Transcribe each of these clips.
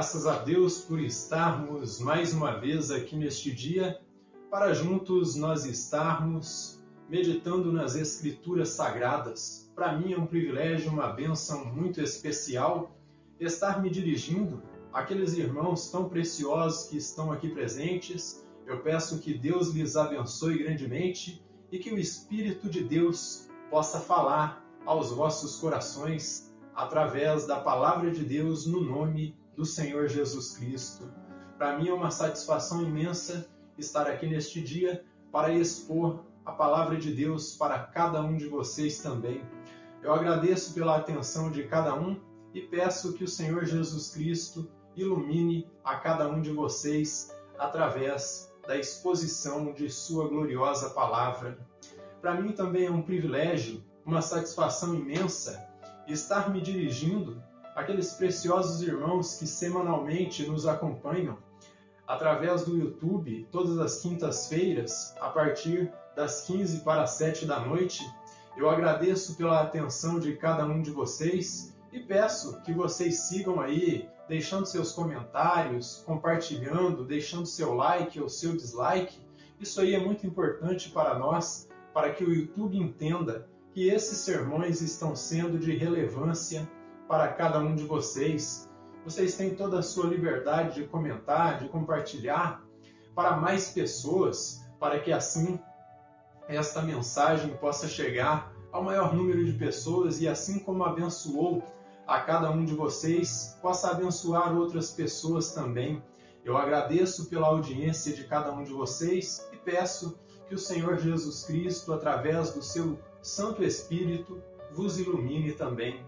Graças a Deus por estarmos mais uma vez aqui neste dia, para juntos nós estarmos meditando nas Escrituras Sagradas. Para mim é um privilégio, uma bênção muito especial estar me dirigindo àqueles irmãos tão preciosos que estão aqui presentes. Eu peço que Deus lhes abençoe grandemente e que o Espírito de Deus possa falar aos vossos corações através da Palavra de Deus no nome do Senhor Jesus Cristo. Para mim é uma satisfação imensa estar aqui neste dia para expor a Palavra de Deus para cada um de vocês também. Eu agradeço pela atenção de cada um e peço que o Senhor Jesus Cristo ilumine a cada um de vocês através da exposição de sua gloriosa Palavra. Para mim também é um privilégio, uma satisfação imensa estar me dirigindo àqueles preciosos irmãos que semanalmente nos acompanham através do YouTube, todas as quintas-feiras, a partir das 15 para as 7 da noite. Eu agradeço pela atenção de cada um de vocês e peço que vocês sigam aí, deixando seus comentários, compartilhando, deixando seu like ou seu dislike. Isso aí é muito importante para nós, para que o YouTube entenda que esses sermões estão sendo de relevância para cada um de vocês. Vocês têm toda a sua liberdade de comentar, de compartilhar para mais pessoas, para que assim esta mensagem possa chegar ao maior número de pessoas e assim como abençoou a cada um de vocês, possa abençoar outras pessoas também. Eu agradeço pela audiência de cada um de vocês e peço que o Senhor Jesus Cristo, através do seu Santo Espírito, vos ilumine também.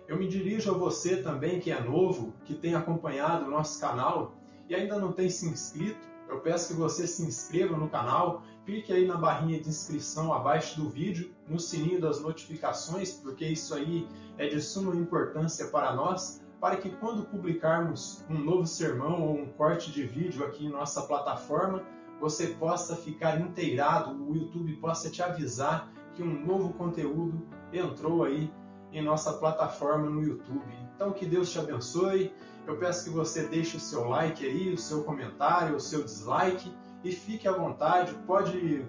Eu me dirijo a você também que é novo, que tem acompanhado o nosso canal e ainda não tem se inscrito. Eu peço que você se inscreva no canal, clique aí na barrinha de inscrição abaixo do vídeo, no sininho das notificações, porque isso aí é de suma importância para nós, para que quando publicarmos um novo sermão ou um corte de vídeo aqui em nossa plataforma, você possa ficar inteirado, o YouTube possa te avisar que um novo conteúdo entrou aí em nossa plataforma no YouTube. Então que Deus te abençoe. Eu peço que você deixe o seu like aí, o seu comentário, o seu dislike e fique à vontade, pode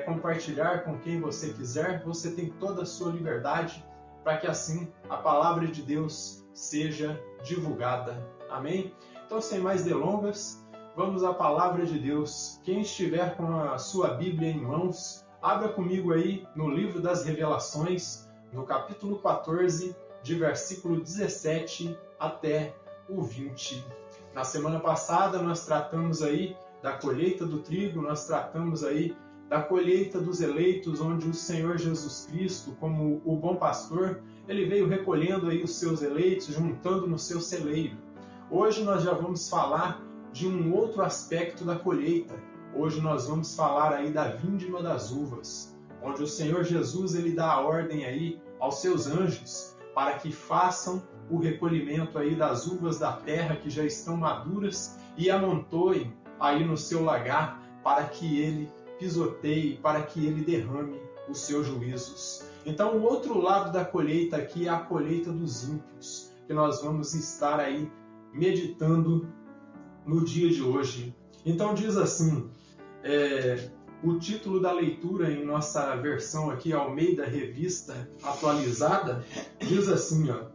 compartilhar com quem você quiser, você tem toda a sua liberdade para que assim a palavra de Deus seja divulgada. Amém? Então sem mais delongas, vamos à palavra de Deus. Quem estiver com a sua Bíblia em mãos, abra comigo aí no livro das Revelações, no capítulo 14, de versículo 17 até o 20. Na semana passada nós tratamos aí da colheita do trigo, nós tratamos aí da colheita dos eleitos, onde o Senhor Jesus Cristo, como o bom pastor, ele veio recolhendo aí os seus eleitos, juntando no seu celeiro. Hoje nós já vamos falar de um outro aspecto da colheita. Hoje nós vamos falar aí da vindima das uvas, onde o Senhor Jesus ele dá a ordem aí aos seus anjos para que façam o recolhimento aí das uvas da terra que já estão maduras e amontoem aí no seu lagar para que ele pisoteie, para que ele derrame os seus juízos. Então o outro lado da colheita aqui é a colheita dos ímpios, que nós vamos estar aí meditando no dia de hoje. Então diz assim, o título da leitura em nossa versão aqui, Almeida Revista Atualizada, diz assim, ó: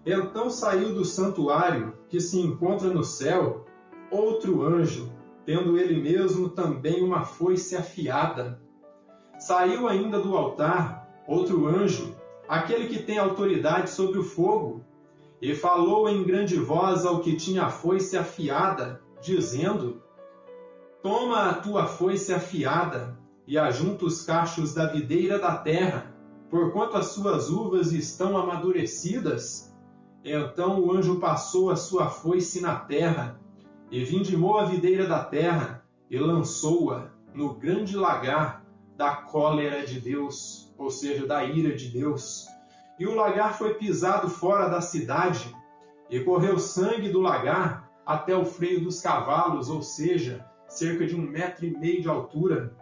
Então saiu do santuário que se encontra no céu outro anjo, tendo ele mesmo também uma foice afiada. Saiu ainda do altar outro anjo, aquele que tem autoridade sobre o fogo, e falou em grande voz ao que tinha a foice afiada, dizendo: Toma a tua foice afiada e ajunta os cachos da videira da terra, porquanto as suas uvas estão amadurecidas. Então o anjo passou a sua foice na terra, e vindimou a videira da terra, e lançou-a no grande lagar da cólera de Deus, ou seja, da ira de Deus. E o lagar foi pisado fora da cidade, e correu sangue do lagar até o freio dos cavalos, ou seja, cerca de 1,5 metros de altura,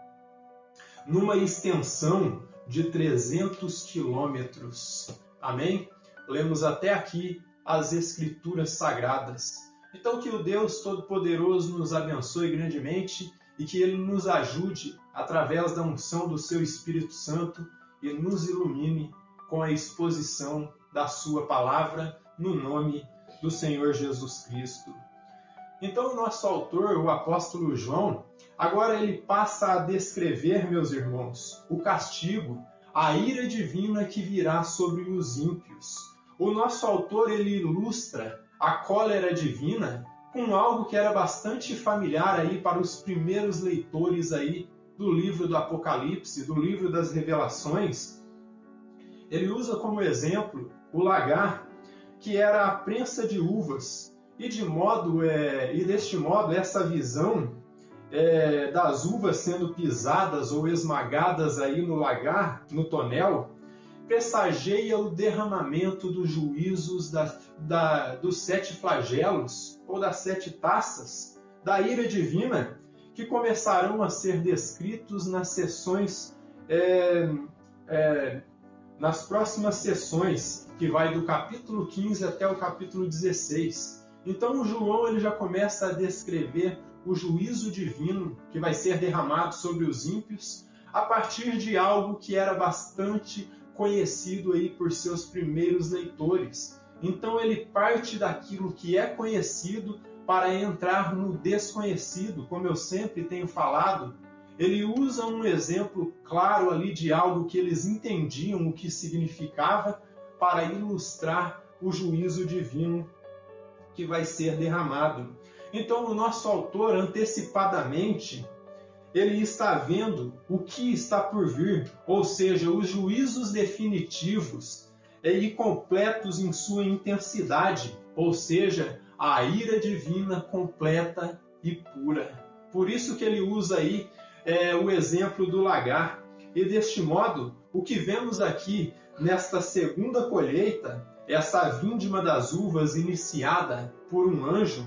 numa extensão de 300 quilômetros. Amém? Lemos até aqui as Escrituras Sagradas. Então que o Deus Todo-Poderoso nos abençoe grandemente e que Ele nos ajude através da unção do Seu Espírito Santo e nos ilumine com a exposição da Sua Palavra no nome do Senhor Jesus Cristo. Então o nosso autor, o apóstolo João, agora ele passa a descrever, meus irmãos, o castigo, a ira divina que virá sobre os ímpios. O nosso autor ele ilustra a cólera divina com algo que era bastante familiar aí para os primeiros leitores aí do livro do Apocalipse, do livro das Revelações. Ele usa como exemplo o lagar, que era a prensa de uvas, e deste modo essa visão das uvas sendo pisadas ou esmagadas aí no lagar, no tonel, pressageia o derramamento dos juízos dos 7 flagelos ou das 7 taças da ira divina, que começarão a ser descritos nas sessões, nas próximas sessões, que vai do capítulo 15 até o capítulo 16. Então o João ele já começa a descrever o juízo divino que vai ser derramado sobre os ímpios a partir de algo que era bastante conhecido aí por seus primeiros leitores. Então ele parte daquilo que é conhecido para entrar no desconhecido, como eu sempre tenho falado. Ele usa um exemplo claro ali de algo que eles entendiam o que significava para ilustrar o juízo divino que vai ser derramado. Então o nosso autor, antecipadamente, ele está vendo o que está por vir, ou seja, os juízos definitivos e completos em sua intensidade, ou seja, a ira divina completa e pura. Por isso que ele usa aí o exemplo do lagar. E deste modo, o que vemos aqui nesta segunda colheita, essa vindima das uvas iniciada por um anjo,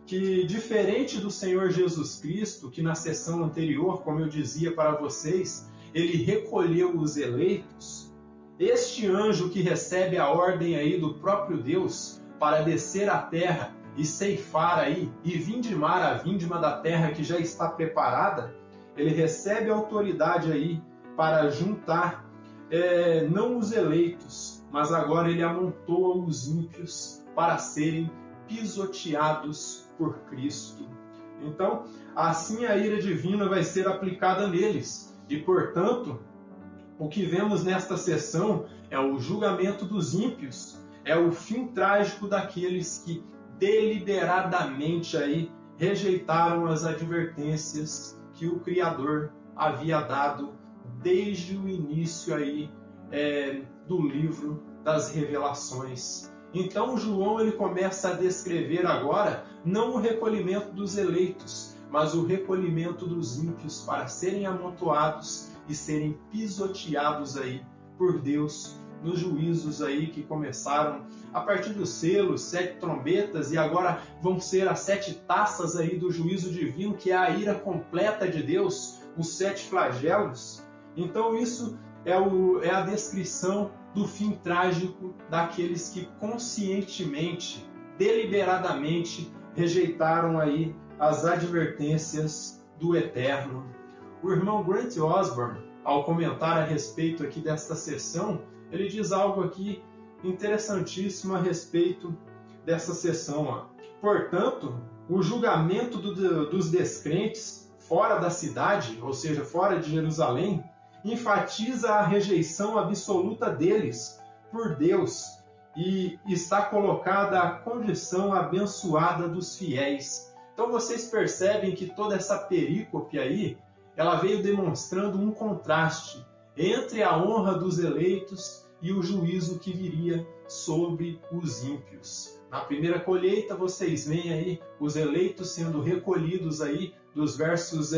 que diferente do Senhor Jesus Cristo, que na sessão anterior, como eu dizia para vocês, ele recolheu os eleitos, este anjo que recebe a ordem aí do próprio Deus para descer à terra e ceifar aí e vindimar a vindima da terra que já está preparada, ele recebe autoridade aí para juntar não os eleitos, mas agora ele amontoa os ímpios para serem pisoteados por Cristo. Então, assim a ira divina vai ser aplicada neles. E, portanto, o que vemos nesta sessão é o julgamento dos ímpios, é o fim trágico daqueles que deliberadamente aí rejeitaram as advertências que o Criador havia dado desde o início aí, do livro das Revelações. Então João ele começa a descrever agora não o recolhimento dos eleitos, mas o recolhimento dos ímpios para serem amontoados e serem pisoteados aí por Deus nos juízos aí que começaram a partir dos selos, 7 trombetas, e agora vão ser as 7 taças aí do juízo divino, que é a ira completa de Deus, os 7 flagelos. Então isso é a descrição do fim trágico daqueles que conscientemente, deliberadamente rejeitaram aí as advertências do Eterno. O irmão Grant Osborne, ao comentar a respeito aqui desta sessão, ele diz algo aqui interessantíssimo a respeito dessa sessão. Portanto, o julgamento dos descrentes fora da cidade, ou seja, fora de Jerusalém, enfatiza a rejeição absoluta deles por Deus e está colocada a condição abençoada dos fiéis. Então vocês percebem que toda essa perícope aí, ela veio demonstrando um contraste entre a honra dos eleitos e o juízo que viria sobre os ímpios. Na primeira colheita vocês veem aí os eleitos sendo recolhidos aí dos versos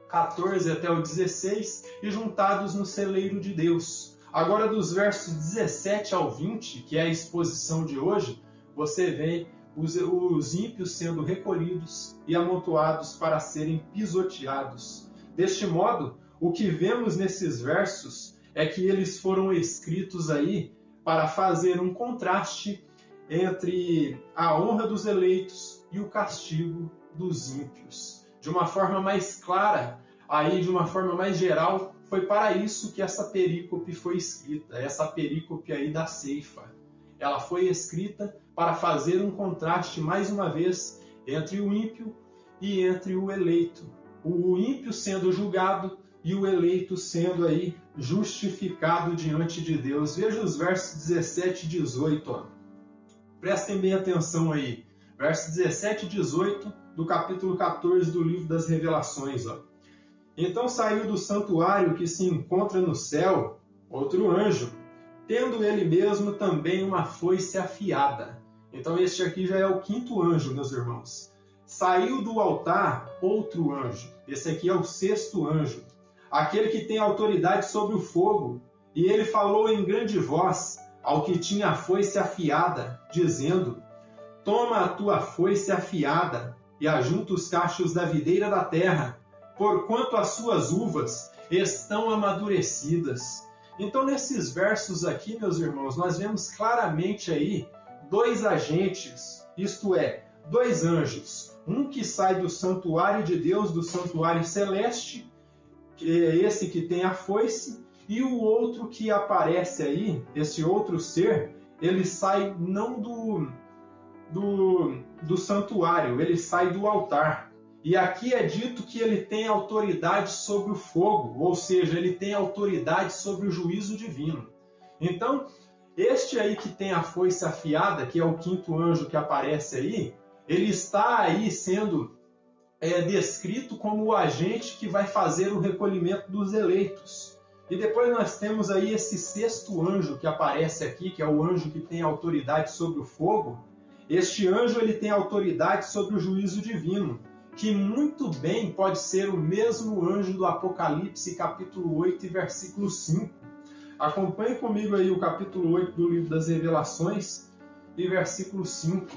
14 até o 16 e juntados no celeiro de Deus. Agora dos versos 17 ao 20, que é a exposição de hoje, você vê os ímpios sendo recolhidos e amontoados para serem pisoteados. Deste modo, o que vemos nesses versos é que eles foram escritos aí para fazer um contraste entre a honra dos eleitos e o castigo dos ímpios. De uma forma mais clara, aí de uma forma mais geral, foi para isso que essa perícope foi escrita, essa perícope aí da ceifa. Ela foi escrita para fazer um contraste, mais uma vez, entre o ímpio e entre o eleito. O ímpio sendo julgado e o eleito sendo aí justificado diante de Deus. Veja os versos 17 e 18. Ó. Prestem bem atenção aí. Versos 17 e 18 do capítulo 14 do livro das Revelações. Ó. Então saiu do santuário que se encontra no céu outro anjo, tendo ele mesmo também uma foice afiada. Então este aqui já é o quinto anjo, meus irmãos. Saiu do altar outro anjo. Esse aqui é o sexto anjo. Aquele que tem autoridade sobre o fogo. E ele falou em grande voz ao que tinha a foice afiada, dizendo: Toma a tua foice afiada e ajunta os cachos da videira da terra, porquanto as suas uvas estão amadurecidas. Então, nesses versos aqui, meus irmãos, nós vemos claramente aí dois agentes, isto é, dois anjos. Um que sai do santuário de Deus, do santuário celeste, que é esse que tem a foice, e o outro que aparece aí, esse outro ser, ele sai não do santuário, ele sai do altar. E aqui é dito que ele tem autoridade sobre o fogo, ou seja, ele tem autoridade sobre o juízo divino. Então, este aí que tem a foice afiada, que é o quinto anjo que aparece aí, ele está aí sendo descrito como o agente que vai fazer o recolhimento dos eleitos. E depois nós temos aí esse sexto anjo que aparece aqui, que é o anjo que tem autoridade sobre o fogo. Este anjo ele tem autoridade sobre o juízo divino, que muito bem pode ser o mesmo anjo do Apocalipse, capítulo 8 e versículo 5. Acompanhe comigo aí o capítulo 8 do livro das Revelações e versículo 5,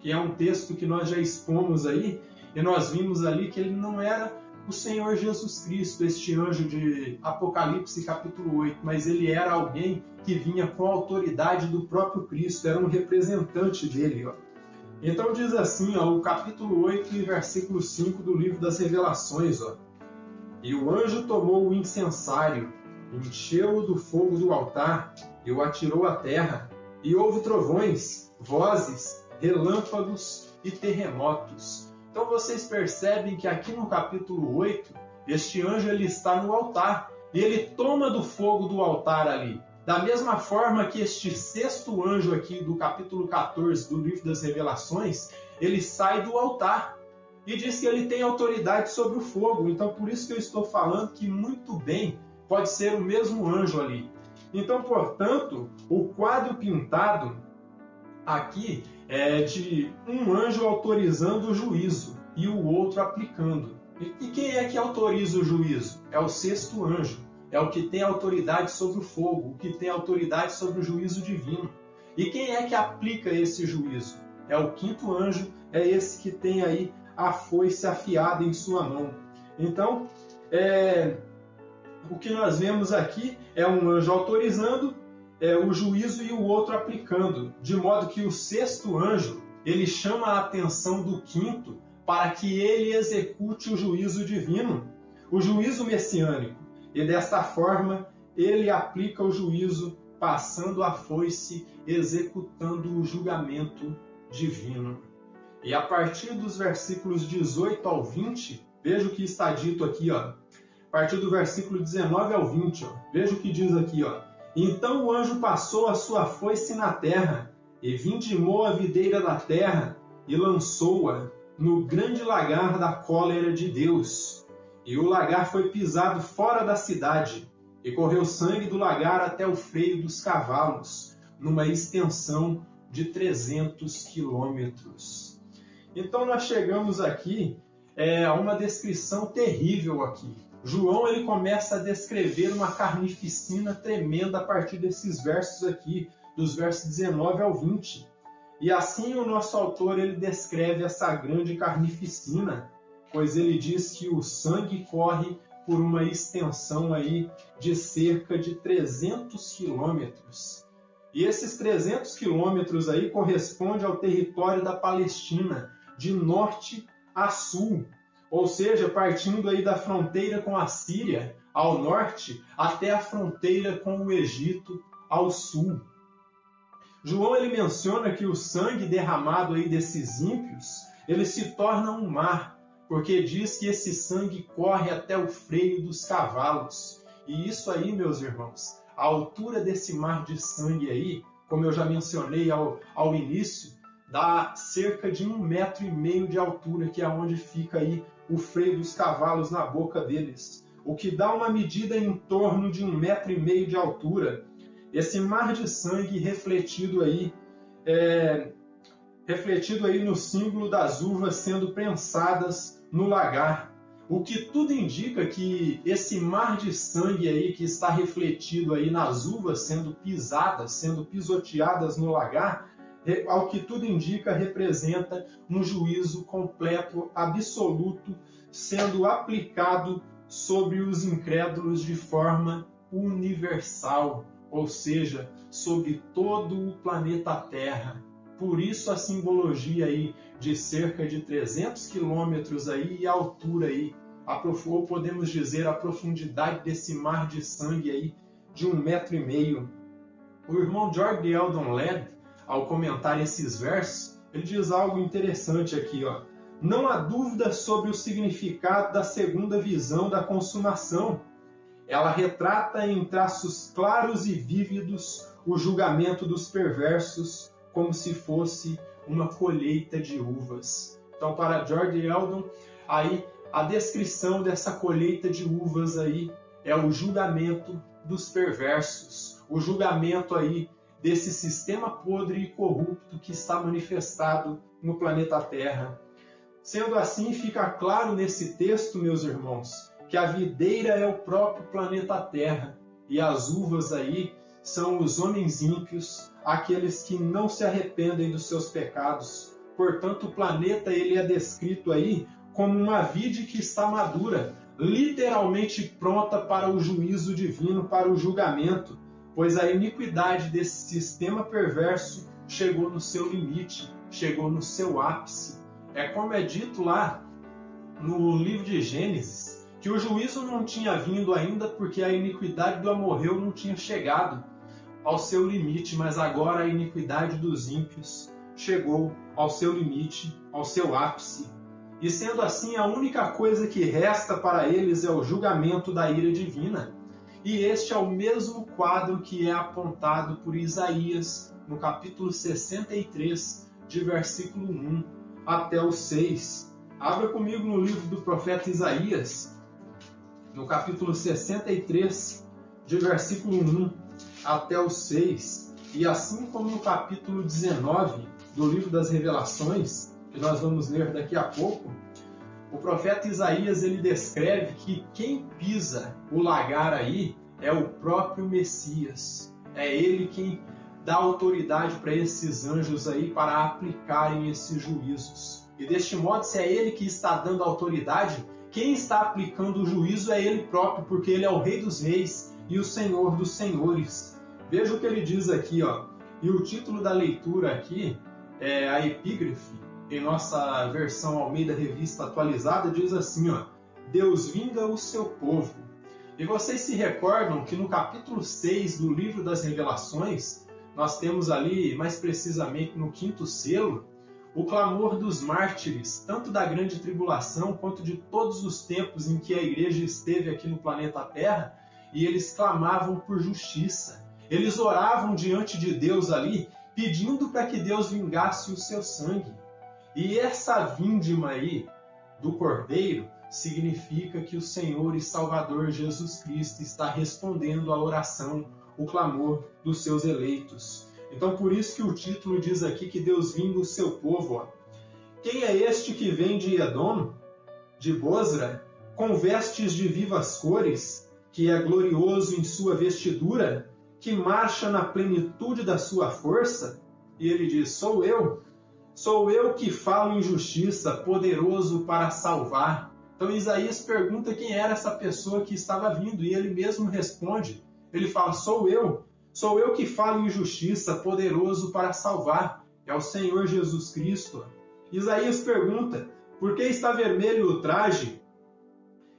que é um texto que nós já expomos aí, e nós vimos ali que ele não era o Senhor Jesus Cristo, este anjo de Apocalipse capítulo 8, mas ele era alguém que vinha com a autoridade do próprio Cristo, era um representante dele. Ó. Então diz assim, ó, o capítulo 8 e versículo 5 do livro das Revelações. Ó. E o anjo tomou o incensário, encheu-o do fogo do altar e o atirou à terra, e houve trovões, vozes, relâmpagos e terremotos. Então vocês percebem que aqui no capítulo 8, este anjo ele está no altar e ele toma do fogo do altar ali. Da mesma forma que este sexto anjo aqui do capítulo 14 do livro das Revelações, ele sai do altar e diz que ele tem autoridade sobre o fogo. Então por isso que eu estou falando que muito bem pode ser o mesmo anjo ali. Então, portanto, o quadro pintado aqui é de um anjo autorizando o juízo e o outro aplicando. E quem é que autoriza o juízo? É o sexto anjo. É o que tem autoridade sobre o fogo, o que tem autoridade sobre o juízo divino. E quem é que aplica esse juízo? É o quinto anjo, é esse que tem aí a foice afiada em sua mão. Então, o que nós vemos aqui é um anjo autorizando o juízo e o outro aplicando, de modo que o sexto anjo ele chama a atenção do quinto para que ele execute o juízo divino, o juízo messiânico. E desta forma ele aplica o juízo, passando a foice, executando o julgamento divino. E a partir dos versículos 18 ao 20, veja o que está dito aqui, ó. A partir do versículo 19 ao 20, ó, veja o que diz aqui, ó. Então o anjo passou a sua foice na terra, e vindimou a videira da terra, e lançou-a no grande lagar da cólera de Deus. E o lagar foi pisado fora da cidade, e correu sangue do lagar até o freio dos cavalos, numa extensão de 300 quilômetros. Então nós chegamos aqui a uma descrição terrível aqui. João ele começa a descrever uma carnificina tremenda a partir desses versos aqui, dos versos 19 ao 20. E assim o nosso autor ele descreve essa grande carnificina, pois ele diz que o sangue corre por uma extensão aí de cerca de 300 quilômetros. E esses 300 quilômetros aí correspondem ao território da Palestina, de norte a sul. Ou seja, partindo aí da fronteira com a Síria, ao norte, até a fronteira com o Egito, ao sul. João ele menciona que o sangue derramado aí desses ímpios, ele se torna um mar, porque diz que esse sangue corre até o freio dos cavalos. E isso aí, meus irmãos, a altura desse mar de sangue aí, como eu já mencionei ao início, dá cerca de 1,5 metro de altura, que é onde fica aí o freio dos cavalos na boca deles, o que dá uma medida em torno de 1,5 metro de altura. Esse mar de sangue refletido aí no símbolo das uvas sendo prensadas no lagar, o que tudo indica que esse mar de sangue aí que está refletido aí nas uvas sendo pisadas, sendo pisoteadas no lagar, ao que tudo indica, representa um juízo completo, absoluto, sendo aplicado sobre os incrédulos de forma universal, ou seja, sobre todo o planeta Terra. Por isso a simbologia aí de cerca de 300 quilômetros aí e a altura aí, ou podemos dizer a profundidade desse mar de sangue aí de 1,5 metro. O irmão George Eldon Ladd, ao comentar esses versos, ele diz algo interessante aqui, ó. Não há dúvida sobre o significado da segunda visão da consumação. Ela retrata em traços claros e vívidos o julgamento dos perversos, como se fosse uma colheita de uvas. Então, para George Eldon, aí a descrição dessa colheita de uvas aí é o julgamento dos perversos, o julgamento aí desse sistema podre e corrupto que está manifestado no planeta Terra. Sendo assim, fica claro nesse texto, meus irmãos, que a videira é o próprio planeta Terra e as uvas aí são os homens ímpios, aqueles que não se arrependem dos seus pecados. Portanto, o planeta ele é descrito aí como uma vide que está madura, literalmente pronta para o juízo divino, para o julgamento, pois a iniquidade desse sistema perverso chegou no seu limite, chegou no seu ápice. É como é dito lá no livro de Gênesis, que o juízo não tinha vindo ainda porque a iniquidade do amorreu não tinha chegado ao seu limite, mas agora a iniquidade dos ímpios chegou ao seu limite, ao seu ápice. E sendo assim, a única coisa que resta para eles é o julgamento da ira divina. E este é o mesmo quadro que é apontado por Isaías no capítulo 63, de versículo 1 até o 6. Abra comigo no livro do profeta Isaías, no capítulo 63, de versículo 1 até o 6. E assim como no capítulo 19 do livro das Revelações, que nós vamos ler daqui a pouco, o profeta Isaías ele descreve que quem pisa o lagar aí é o próprio Messias. É ele quem dá autoridade para esses anjos aí para aplicarem esses juízos. E deste modo, se é ele que está dando autoridade, quem está aplicando o juízo é ele próprio, porque ele é o Rei dos Reis e o Senhor dos Senhores. Veja o que ele diz aqui, ó. E o título da leitura aqui é a epígrafe. Em nossa versão Almeida Revista Atualizada, diz assim, ó, Deus vinga o seu povo. E vocês se recordam que no capítulo 6 do livro das Revelações, nós temos ali, mais precisamente no 5º selo, o clamor dos mártires, tanto da grande tribulação quanto de todos os tempos em que a igreja esteve aqui no planeta Terra, e eles clamavam por justiça. Eles oravam diante de Deus ali, pedindo para que Deus vingasse o seu sangue. E essa vindima aí do Cordeiro significa que o Senhor e Salvador Jesus Cristo está respondendo à oração, o clamor dos seus eleitos. Então por isso que o título diz aqui que Deus vinga o seu povo. Ó. Quem é este que vem de Edom, de Bosra, com vestes de vivas cores, que é glorioso em sua vestidura, que marcha na plenitude da sua força? E ele diz, sou eu que falo em justiça, poderoso para salvar. Então Isaías pergunta quem era essa pessoa que estava vindo, e ele mesmo responde. Ele fala, sou eu, Sou eu que falo em justiça, poderoso para salvar. É o Senhor Jesus Cristo. Isaías pergunta, por que está vermelho o traje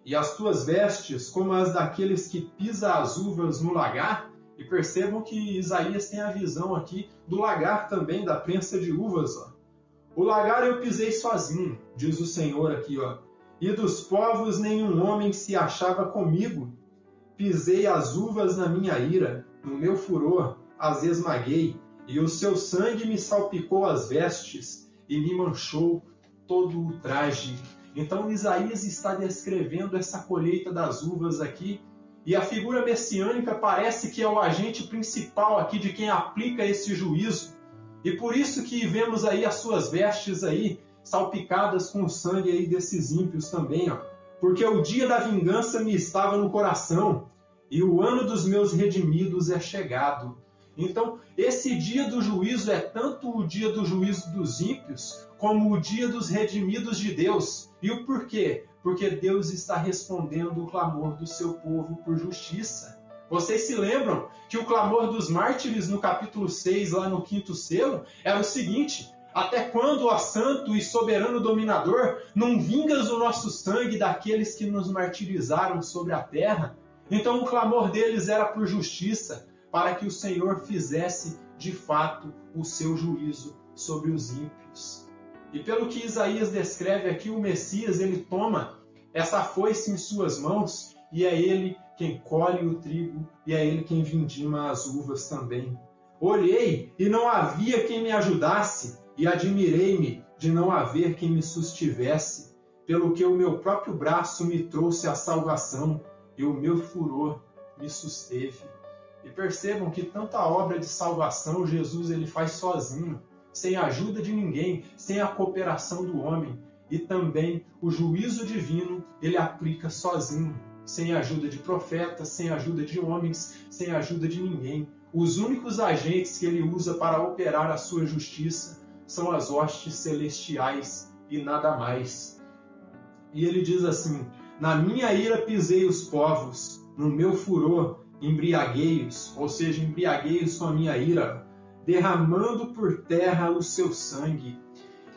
e as tuas vestes como as daqueles que pisam as uvas no lagar? E percebam que Isaías tem a visão aqui do lagar também, da prensa de uvas. O lagar eu pisei sozinho, diz o Senhor aqui, e dos povos nenhum homem se achava comigo. Pisei as uvas na minha ira, no meu furor as esmaguei, e o seu sangue me salpicou as vestes e me manchou todo o traje. Então Isaías está descrevendo essa colheita das uvas aqui, e a figura messiânica parece que é o agente principal aqui de quem aplica esse juízo. E por isso que vemos aí as suas vestes aí salpicadas com o sangue aí desses ímpios também, porque o dia da vingança me estava no coração e o ano dos meus redimidos é chegado. Então, esse dia do juízo é tanto o dia do juízo dos ímpios, como o dia dos redimidos de Deus. E o porquê? Porque Deus está respondendo o clamor do seu povo por justiça. Vocês se lembram que o clamor dos mártires no capítulo 6, lá no 5º selo, era o seguinte: até quando, ó santo e soberano dominador, não vingas o nosso sangue daqueles que nos martirizaram sobre a terra? Então o clamor deles era por justiça, para que o Senhor fizesse de fato o seu juízo sobre os ímpios. E pelo que Isaías descreve aqui, o Messias, ele toma essa foice em suas mãos e é ele quem colhe o trigo e é ele quem vindima as uvas também. Olhei e não havia quem me ajudasse e admirei-me de não haver quem me sustivesse, pelo que o meu próprio braço me trouxe a salvação e o meu furor me susteve. E percebam que tanta obra de salvação Jesus ele faz sozinho, sem a ajuda de ninguém, sem a cooperação do homem. E também o juízo divino ele aplica sozinho, sem a ajuda de profetas, sem a ajuda de homens, sem a ajuda de ninguém. Os únicos agentes que ele usa para operar a sua justiça são as hostes celestiais e nada mais. E ele diz assim: na minha ira pisei os povos, no meu furor embriaguei-os, ou seja, embriaguei-os com a minha ira, derramando por terra o seu sangue.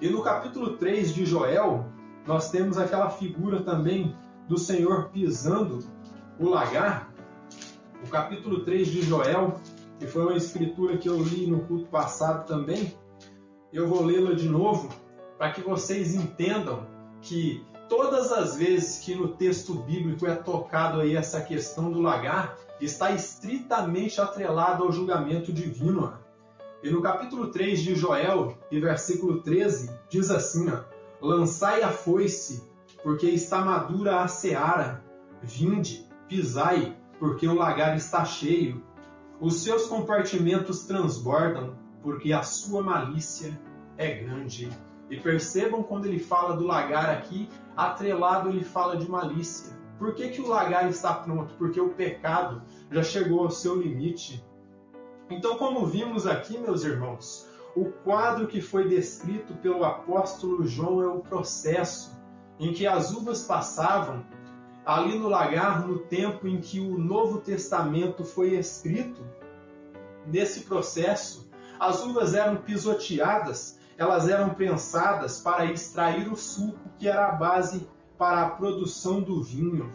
E no capítulo 3 de Joel, nós temos aquela figura também do Senhor pisando o lagar. O capítulo 3 de Joel, que foi uma escritura que eu li no culto passado também, eu vou lê-la de novo, para que vocês entendam que todas as vezes que no texto bíblico é tocado aí essa questão do lagar, está estritamente atrelado ao julgamento divino. E no capítulo 3 de Joel, e versículo 13, diz assim: lançai a foice, porque está madura a seara, vinde, pisai, porque o lagar está cheio, os seus compartimentos transbordam, porque a sua malícia é grande. E percebam quando ele fala do lagar aqui, atrelado ele fala de malícia. Por que o lagar está pronto? Porque o pecado já chegou ao seu limite. Então, como vimos aqui, meus irmãos, o quadro que foi descrito pelo apóstolo João é o processo em que as uvas passavam ali no lagar no tempo em que o Novo Testamento foi escrito. Nesse processo, as uvas eram pisoteadas, elas eram prensadas para extrair o suco que era a base para a produção do vinho.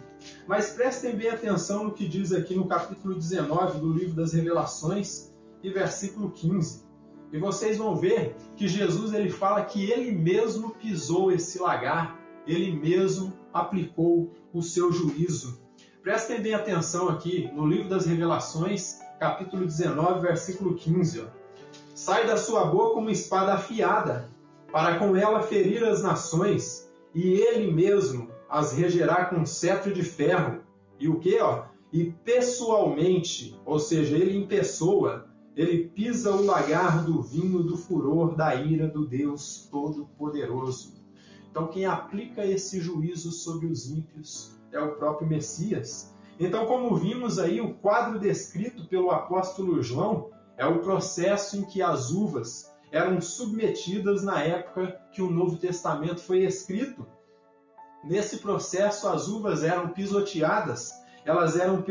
Mas prestem bem atenção no que diz aqui no capítulo 19 do livro das Revelações e versículo 15. E vocês vão ver que Jesus ele fala que ele mesmo pisou esse lagar, ele mesmo aplicou o seu juízo. Prestem bem atenção aqui no livro das Revelações, capítulo 19, versículo 15. Sai da sua boca uma espada afiada, para com ela ferir as nações, e ele mesmo as regerá com cetro de ferro. E o quê? E pessoalmente, ou seja, ele em pessoa, ele pisa o lagar do vinho do furor da ira do Deus Todo-Poderoso. Então quem aplica esse juízo sobre os ímpios é o próprio Messias. Então, como vimos aí, o quadro descrito pelo apóstolo João é o processo em que as uvas eram submetidas na época que o Novo Testamento foi escrito. Nesse processo, as uvas eram pisoteadas, elas eram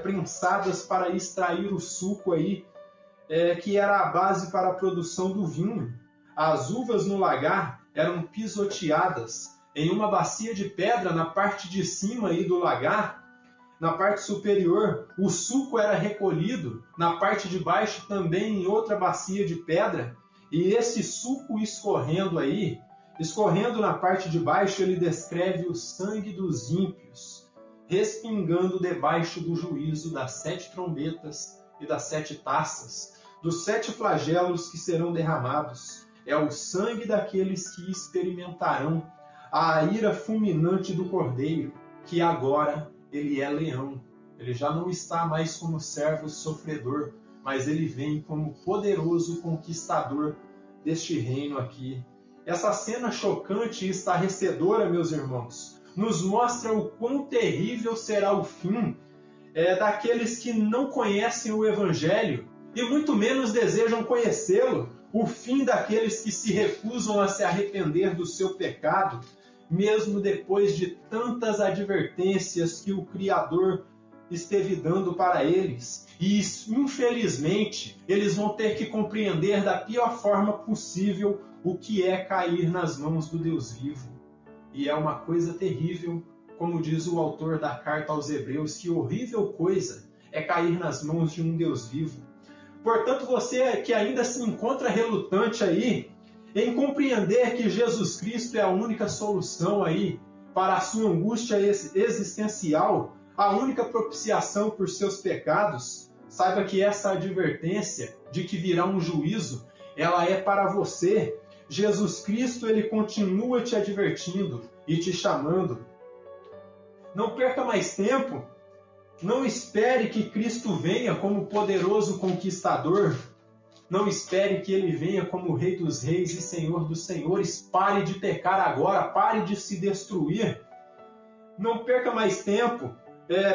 prensadas para extrair o suco aí, que era a base para a produção do vinho. As uvas no lagar eram pisoteadas em uma bacia de pedra na parte de cima aí do lagar. Na parte superior, o suco era recolhido, na parte de baixo também em outra bacia de pedra, e esse suco escorrendo na parte de baixo, ele descreve o sangue dos ímpios, respingando debaixo do juízo das 7 trombetas e das 7 taças, dos 7 flagelos que serão derramados. É o sangue daqueles que experimentarão a ira fulminante do Cordeiro, que agora ele é leão. Ele já não está mais como servo sofredor, mas ele vem como poderoso conquistador deste reino aqui. Essa cena chocante e estarrecedora, meus irmãos, nos mostra o quão terrível será o fim daqueles que não conhecem o Evangelho e muito menos desejam conhecê-lo, o fim daqueles que se recusam a se arrepender do seu pecado, mesmo depois de tantas advertências que o Criador esteve dando para eles. E, infelizmente, eles vão ter que compreender da pior forma possível o que é cair nas mãos do Deus vivo. E é uma coisa terrível, como diz o autor da carta aos Hebreus, que horrível coisa é cair nas mãos de um Deus vivo. Portanto, você que ainda se encontra relutante aí em compreender que Jesus Cristo é a única solução aí para a sua angústia existencial, a única propiciação por seus pecados, saiba que essa advertência de que virá um juízo, ela é para você. Jesus Cristo, ele continua te advertindo e te chamando. Não perca mais tempo. Não espere que Cristo venha como poderoso conquistador. Não espere que ele venha como Rei dos Reis e Senhor dos Senhores. Pare de pecar agora, pare de se destruir. Não perca mais tempo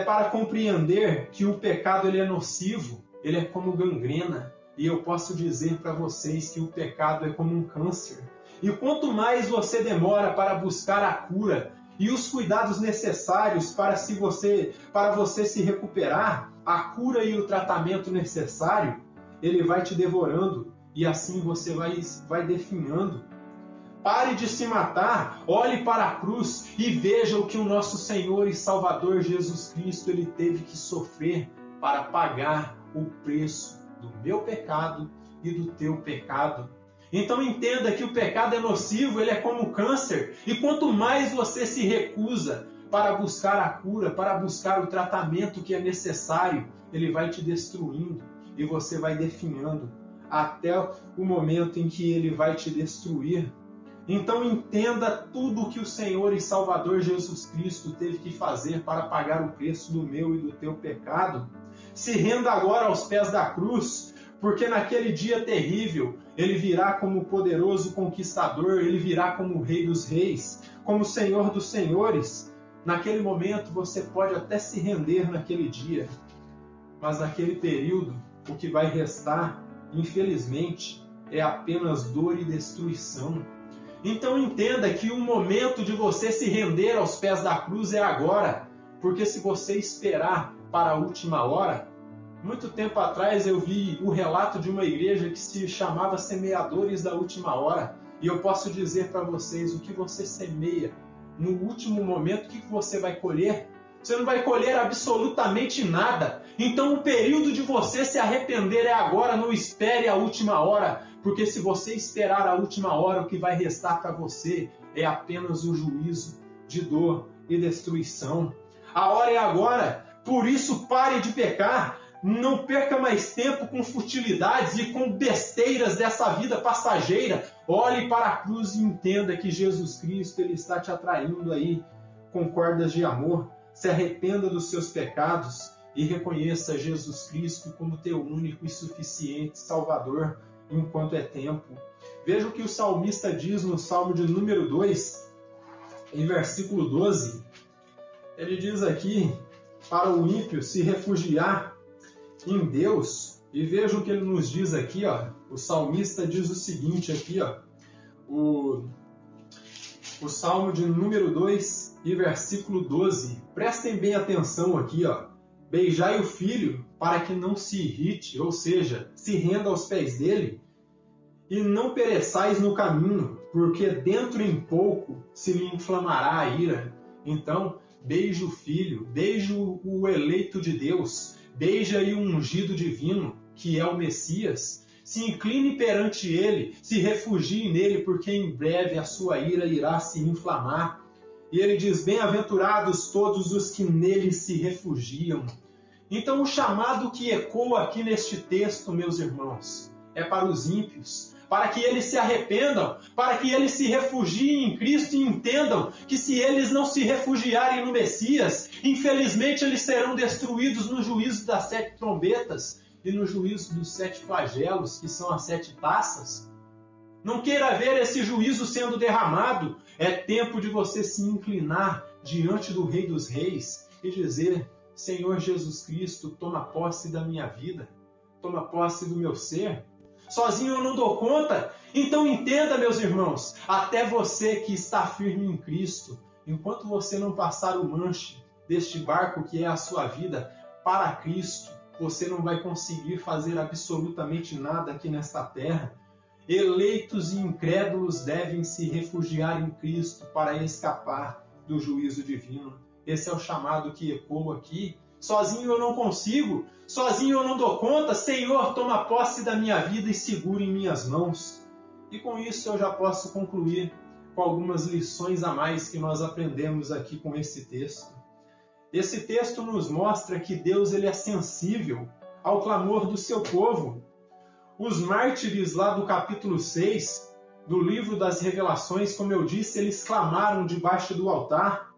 para compreender que o pecado ele é nocivo, ele é como gangrena. E eu posso dizer para vocês que o pecado é como um câncer. E quanto mais você demora para buscar a cura e os cuidados necessários para você se recuperar, a cura e o tratamento necessário, ele vai te devorando e assim você vai definhando. Pare de se matar, olhe para a cruz e veja o que o nosso Senhor e Salvador Jesus Cristo ele teve que sofrer para pagar o preço do meu pecado e do teu pecado. Então entenda que o pecado é nocivo, ele é como câncer, e quanto mais você se recusa para buscar a cura, para buscar o tratamento que é necessário, ele vai te destruindo e você vai definhando até o momento em que ele vai te destruir. Então entenda tudo o que o Senhor e Salvador Jesus Cristo teve que fazer para pagar o preço do meu e do teu pecado. Se renda agora aos pés da cruz, porque naquele dia terrível, ele virá como poderoso conquistador, ele virá como Rei dos Reis, como Senhor dos Senhores. Naquele momento você pode até se render naquele dia, mas naquele período, o que vai restar, infelizmente, é apenas dor e destruição. Então entenda que o momento de você se render aos pés da cruz é agora, porque se você esperar para a última hora, muito tempo atrás eu vi o relato de uma igreja que se chamava Semeadores da Última Hora, e eu posso dizer para vocês, o que você semeia no último momento, o que você vai colher? Você não vai colher absolutamente nada. Então o período de você se arrepender é agora, não espere a última hora, porque se você esperar a última hora, o que vai restar para você é apenas o juízo de dor e destruição. A hora é agora, por isso pare de pecar. Não perca mais tempo com futilidades e com besteiras dessa vida passageira. Olhe para a cruz e entenda que Jesus Cristo ele está te atraindo aí com cordas de amor. Se arrependa dos seus pecados e reconheça Jesus Cristo como teu único e suficiente Salvador enquanto é tempo. Veja o que o salmista diz no Salmo de número 2, em versículo 12. Ele diz aqui para o ímpio se refugiar em Deus, e veja o que ele nos diz aqui, ó. O salmista diz o seguinte aqui, ó, o Salmo de número 2 e versículo 12. Prestem bem atenção aqui, ó. Beijai o Filho para que não se irrite, ou seja, se renda aos pés dele, e não pereçais no caminho, porque dentro em pouco se lhe inflamará a ira. Então, beije o Filho, beije o eleito de Deus, beije aí o ungido divino, que é o Messias. Se incline perante ele, se refugie nele, porque em breve a sua ira irá se inflamar. E ele diz, bem-aventurados todos os que nele se refugiam. Então o chamado que ecoa aqui neste texto, meus irmãos, é para os ímpios, para que eles se arrependam, para que eles se refugiem em Cristo e entendam que se eles não se refugiarem no Messias, infelizmente eles serão destruídos no juízo das 7 trombetas e no juízo dos 7 flagelos, que são as 7 taças. Não queira ver esse juízo sendo derramado. É tempo de você se inclinar diante do Rei dos Reis e dizer, Senhor Jesus Cristo, toma posse da minha vida, toma posse do meu ser. Sozinho eu não dou conta. Então entenda, meus irmãos, até você que está firme em Cristo, enquanto você não passar o manche deste barco que é a sua vida para Cristo, você não vai conseguir fazer absolutamente nada aqui nesta terra. Eleitos e incrédulos devem se refugiar em Cristo para escapar do juízo divino. Esse é o chamado que ecoa aqui. Sozinho eu não consigo, sozinho eu não dou conta. Senhor, toma posse da minha vida e segura em minhas mãos. E com isso eu já posso concluir com algumas lições a mais que nós aprendemos aqui com esse texto. Esse texto nos mostra que Deus ele é sensível ao clamor do seu povo. Os mártires lá do capítulo 6 do livro das Revelações, como eu disse, eles clamaram debaixo do altar.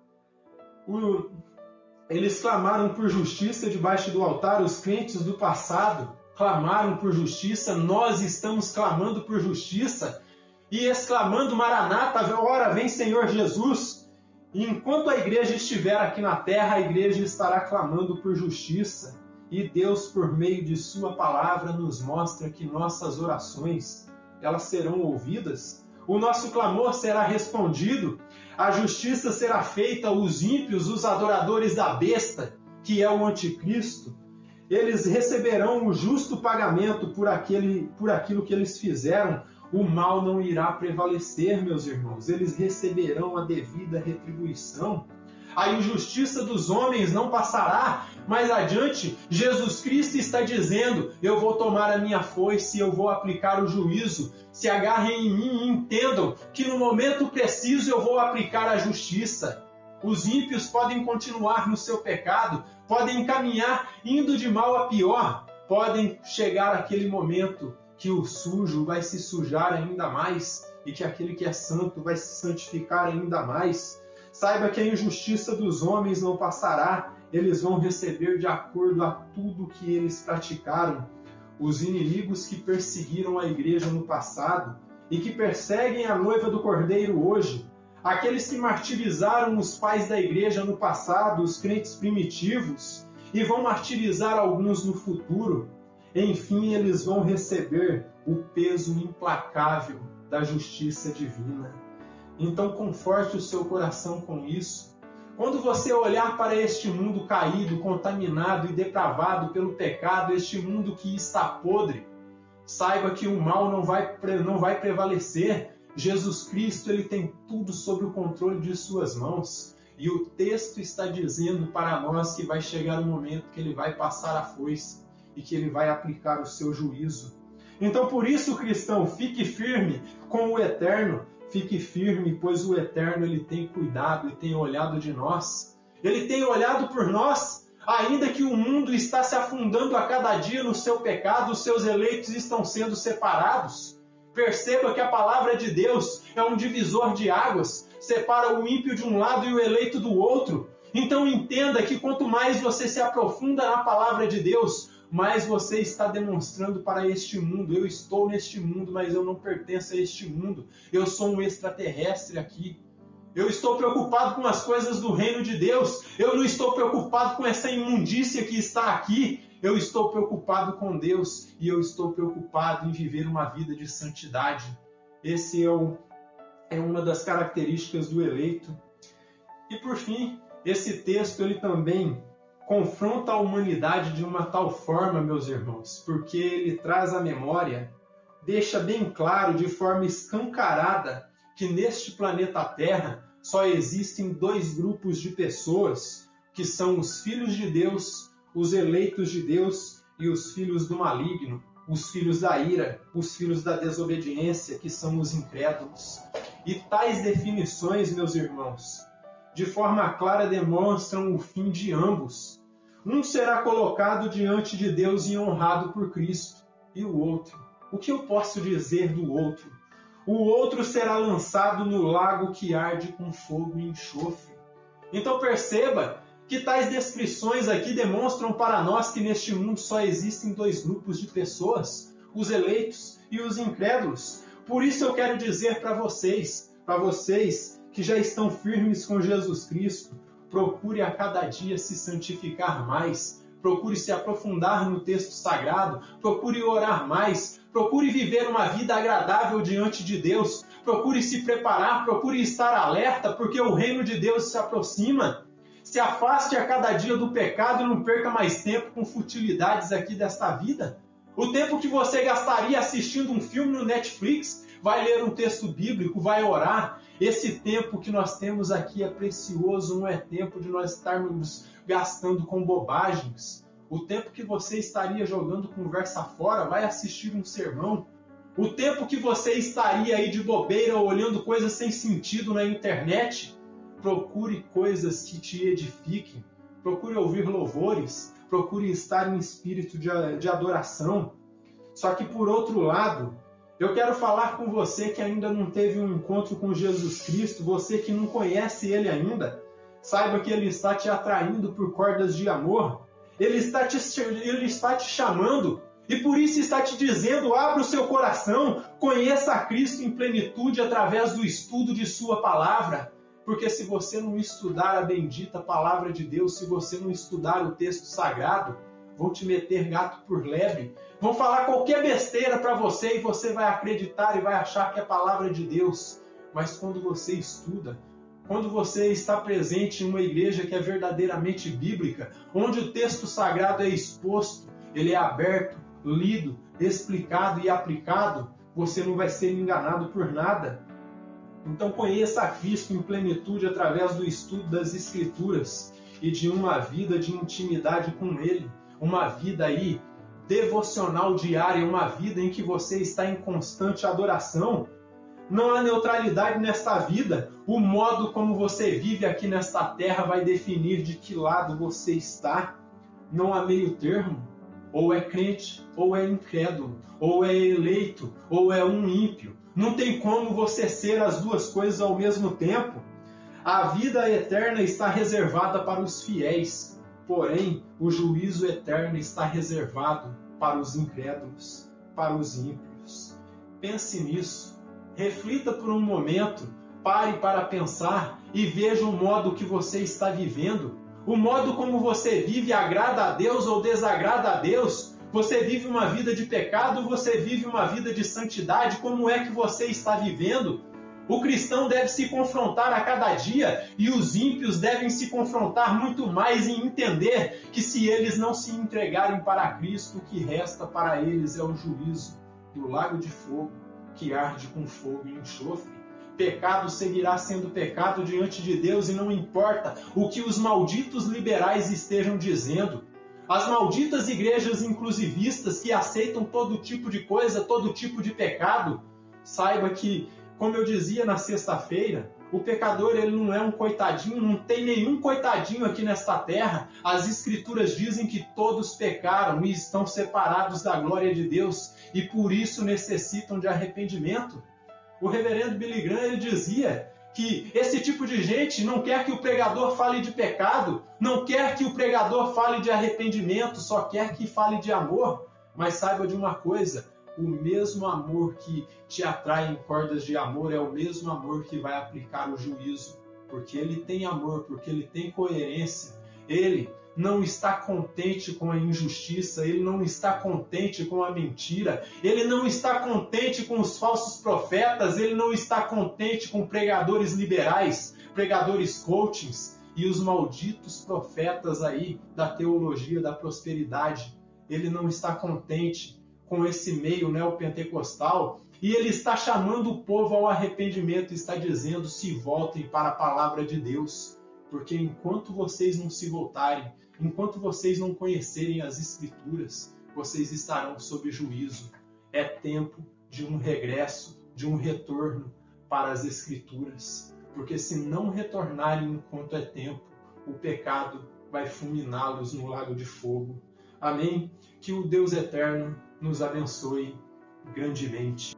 Eles clamaram por justiça debaixo do altar. Os crentes do passado clamaram por justiça. Nós estamos clamando por justiça e exclamando, Maranata, ora vem Senhor Jesus. E enquanto a igreja estiver aqui na terra, a igreja estará clamando por justiça. E Deus, por meio de sua palavra, nos mostra que nossas orações, elas serão ouvidas. O nosso clamor será respondido. A justiça será feita. Os ímpios, os adoradores da besta, que é o anticristo, eles receberão o justo pagamento por aquilo que eles fizeram. O mal não irá prevalecer, meus irmãos. Eles receberão a devida retribuição. A injustiça dos homens não passará. Mais adiante, Jesus Cristo está dizendo, eu vou tomar a minha foice e eu vou aplicar o juízo. Se agarrem em mim e entendam que no momento preciso eu vou aplicar a justiça. Os ímpios podem continuar no seu pecado, podem caminhar indo de mal a pior, podem chegar àquele momento que o sujo vai se sujar ainda mais e que aquele que é santo vai se santificar ainda mais. Saiba que a injustiça dos homens não passará, eles vão receber de acordo a tudo que eles praticaram. Os inimigos que perseguiram a igreja no passado e que perseguem a noiva do Cordeiro hoje, aqueles que martirizaram os pais da igreja no passado, os crentes primitivos, e vão martirizar alguns no futuro, enfim, eles vão receber o peso implacável da justiça divina. Então, conforte o seu coração com isso. Quando você olhar para este mundo caído, contaminado e depravado pelo pecado, este mundo que está podre, saiba que o mal não vai prevalecer. Jesus Cristo ele tem tudo sob o controle de suas mãos. E o texto está dizendo para nós que vai chegar o momento que ele vai passar a foice e que ele vai aplicar o seu juízo. Então, por isso, cristão, fique firme com o Eterno. Fique firme, pois o Eterno ele tem cuidado e tem olhado de nós. Ele tem olhado por nós, ainda que o mundo está se afundando a cada dia no seu pecado, os seus eleitos estão sendo separados. Perceba que a palavra de Deus é um divisor de águas, separa o ímpio de um lado e o eleito do outro. Então entenda que quanto mais você se aprofunda na palavra de Deus, mais você está demonstrando para este mundo. Eu estou neste mundo, mas eu não pertenço a este mundo. Eu sou um extraterrestre aqui. Eu estou preocupado com as coisas do reino de Deus. Eu não estou preocupado com essa imundícia que está aqui. Eu estou preocupado com Deus e eu estou preocupado em viver uma vida de santidade. Esse é uma das características do eleito. E por fim, esse texto ele também confronta a humanidade de uma tal forma, meus irmãos, porque ele traz à memória, deixa bem claro, de forma escancarada, que neste planeta Terra só existem dois grupos de pessoas, que são os filhos de Deus, os eleitos de Deus e os filhos do maligno, os filhos da ira, os filhos da desobediência, que são os incrédulos. E tais definições, meus irmãos, de forma clara demonstram o fim de ambos. Um será colocado diante de Deus e honrado por Cristo, e o outro, o que eu posso dizer do outro? O outro será lançado no lago que arde com fogo e enxofre. Então perceba que tais descrições aqui demonstram para nós que neste mundo só existem dois grupos de pessoas, os eleitos e os incrédulos. Por isso eu quero dizer para vocês que já estão firmes com Jesus Cristo, procure a cada dia se santificar mais, procure se aprofundar no texto sagrado, procure orar mais, procure viver uma vida agradável diante de Deus, procure se preparar, procure estar alerta, porque o reino de Deus se aproxima. Se afaste a cada dia do pecado e não perca mais tempo com futilidades aqui desta vida. O tempo que você gastaria assistindo um filme no Netflix, vai ler um texto bíblico, vai orar. Esse tempo que nós temos aqui é precioso, não é tempo de nós estarmos gastando com bobagens. O tempo que você estaria jogando conversa fora, vai assistir um sermão. O tempo que você estaria aí de bobeira olhando coisas sem sentido na internet, procure coisas que te edifiquem, procure ouvir louvores, procure estar em espírito de adoração. Só que por outro lado, eu quero falar com você que ainda não teve um encontro com Jesus Cristo, você que não conhece Ele ainda, saiba que Ele está te atraindo por cordas de amor, Ele está te chamando, e por isso está te dizendo, abra o seu coração, conheça a Cristo em plenitude através do estudo de sua palavra. Porque se você não estudar a bendita palavra de Deus, se você não estudar o texto sagrado, vão te meter gato por lebre, vão falar qualquer besteira para você e você vai acreditar e vai achar que é a palavra de Deus. Mas quando você estuda, quando você está presente em uma igreja que é verdadeiramente bíblica, onde o texto sagrado é exposto, ele é aberto, lido, explicado e aplicado, você não vai ser enganado por nada. Então conheça a Cristo em plenitude através do estudo das Escrituras e de uma vida de intimidade com Ele, uma vida aí devocional diária, uma vida em que você está em constante adoração. Não há neutralidade nesta vida. O modo como você vive aqui nesta terra vai definir de que lado você está. Não há meio termo. Ou é crente, ou é incrédulo, ou é eleito, ou é um ímpio. Não tem como você ser as duas coisas ao mesmo tempo. A vida eterna está reservada para os fiéis, porém o juízo eterno está reservado para os incrédulos, para os ímpios. Pense nisso, reflita por um momento, pare para pensar e veja o modo que você está vivendo. O modo como você vive agrada a Deus ou desagrada a Deus? Você vive uma vida de pecado ou você vive uma vida de santidade? Como é que você está vivendo? O cristão deve se confrontar a cada dia e os ímpios devem se confrontar muito mais em entender que se eles não se entregarem para Cristo, o que resta para eles é o juízo do lago de fogo que arde com fogo e enxofre. Pecado seguirá sendo pecado diante de Deus e não importa o que os malditos liberais estejam dizendo. As malditas igrejas inclusivistas que aceitam todo tipo de coisa, todo tipo de pecado, saiba que, como eu dizia na sexta-feira, o pecador ele não é um coitadinho, não tem nenhum coitadinho aqui nesta terra. As Escrituras dizem que todos pecaram e estão separados da glória de Deus e por isso necessitam de arrependimento. O reverendo Billy Graham ele dizia que esse tipo de gente não quer que o pregador fale de pecado, não quer que o pregador fale de arrependimento, só quer que fale de amor. Mas saiba de uma coisa, o mesmo amor que te atrai em cordas de amor é o mesmo amor que vai aplicar o juízo, porque ele tem amor, porque ele tem coerência. Ele não está contente com a injustiça, ele não está contente com a mentira, ele não está contente com os falsos profetas, ele não está contente com pregadores liberais, pregadores coachings, e os malditos profetas aí da teologia da prosperidade. Ele não está contente com esse meio neopentecostal e ele está chamando o povo ao arrependimento, está dizendo: se voltem para a palavra de Deus, porque enquanto vocês não se voltarem, enquanto vocês não conhecerem as Escrituras, vocês estarão sob juízo. É tempo de um regresso, de um retorno para as Escrituras, porque se não retornarem enquanto é tempo, o pecado vai fulminá-los no lago de fogo. Amém? Que o Deus eterno nos abençoe grandemente.